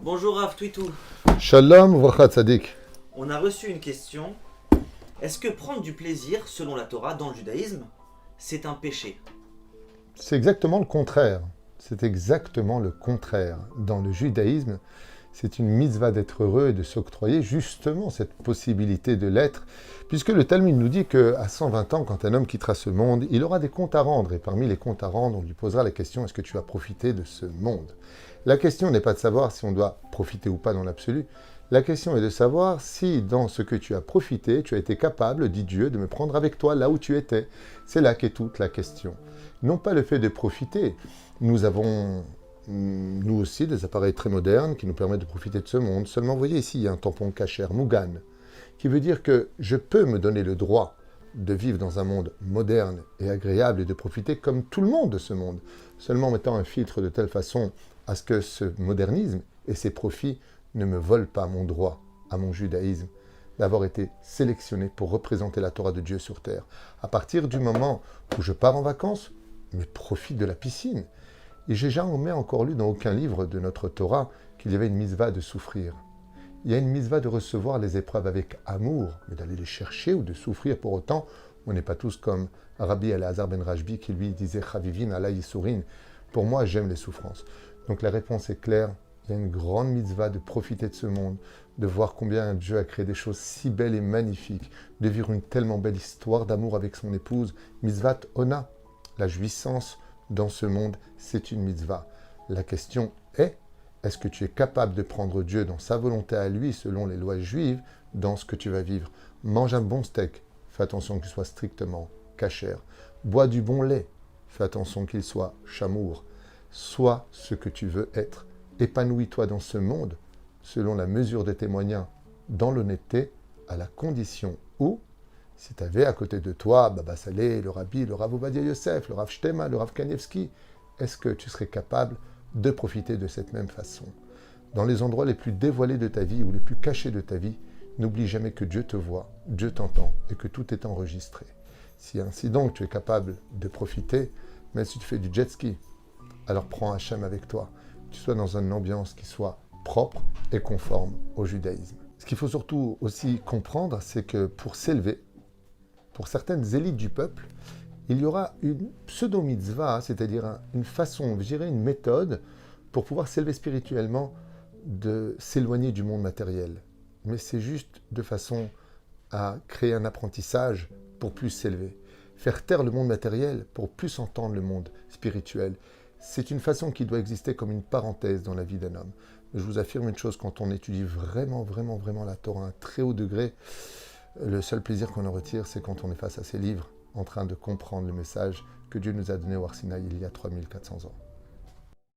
Bonjour Rav Twitou. Shalom, Uvracha Tzadik. On a reçu une question. Est-ce que prendre du plaisir, selon la Torah, dans le judaïsme, c'est un péché? C'est exactement le contraire. C'est exactement le contraire. Dans le judaïsme, c'est une mitzvah d'être heureux et de s'octroyer justement cette possibilité de l'être, puisque le Talmud nous dit qu'à 120 ans, quand un homme quittera ce monde, il aura des comptes à rendre. Et parmi les comptes à rendre, on lui posera la question, est-ce que tu as profité de ce monde? La question n'est pas de savoir si on doit profiter ou pas dans l'absolu. La question est de savoir si, dans ce que tu as profité, tu as été capable, dit Dieu, de me prendre avec toi là où tu étais. C'est là qu'est toute la question. Non pas le fait de profiter. Nous avons, nous aussi, des appareils très modernes qui nous permettent de profiter de ce monde. Seulement, vous voyez ici, il y a un tampon kasher, Mugan, qui veut dire que je peux me donner le droit de vivre dans un monde moderne et agréable et de profiter comme tout le monde de ce monde. Seulement en mettant un filtre de telle façon à ce que ce modernisme et ses profits ne me volent pas mon droit à mon judaïsme d'avoir été sélectionné pour représenter la Torah de Dieu sur terre. À partir du moment où je pars en vacances, je profite de la piscine. Et j'ai jamais encore lu dans aucun livre de notre Torah qu'il y avait une mitzvah de souffrir. Il y a une mitzvah de recevoir les épreuves avec amour, mais d'aller les chercher ou de souffrir pour autant. On n'est pas tous comme Rabbi Elazar ben Rajbi qui lui disait « Chavivin ala yisurin ». Pour moi, j'aime les souffrances. Donc la réponse est claire. Il y a une grande mitzvah de profiter de ce monde, de voir combien Dieu a créé des choses si belles et magnifiques, de vivre une tellement belle histoire d'amour avec son épouse. Mitzvat ona, la jouissance dans ce monde, c'est une mitzvah. La question est, est-ce que tu es capable de prendre Dieu dans sa volonté à lui, selon les lois juives, dans ce que tu vas vivre? Mange un bon steak, fais attention qu'il soit strictement kasher. Bois du bon lait, fais attention qu'il soit chamour. Sois ce que tu veux être. Épanouis-toi dans ce monde, selon la mesure de tes moyens, dans l'honnêteté, à la condition où, si tu avais à côté de toi Baba Saleh, le Rabbi, le Rav Ovadia Yosef, le Rav Shtema, le Rav Kanievski, est-ce que tu serais capable de profiter de cette même façon? Dans les endroits les plus dévoilés de ta vie ou les plus cachés de ta vie, n'oublie jamais que Dieu te voit, Dieu t'entend et que tout est enregistré. Si ainsi donc tu es capable de profiter, même si tu fais du jet ski, alors prends Hachem avec toi. Tu sois dans une ambiance qui soit propre et conforme au judaïsme. Ce qu'il faut surtout aussi comprendre, c'est que pour s'élever, pour certaines élites du peuple, il y aura une pseudo-mitzvah, c'est-à-dire une façon, je dirais une méthode, pour pouvoir s'élever spirituellement, de s'éloigner du monde matériel. Mais c'est juste de façon à créer un apprentissage pour plus s'élever. Faire taire le monde matériel pour plus entendre le monde spirituel. C'est une façon qui doit exister comme une parenthèse dans la vie d'un homme. Mais je vous affirme une chose, quand on étudie vraiment la Torah à un très haut degré, le seul plaisir qu'on en retire, c'est quand on est face à ces livres, en train de comprendre le message que Dieu nous a donné au Har Sinaï il y a 3400 ans.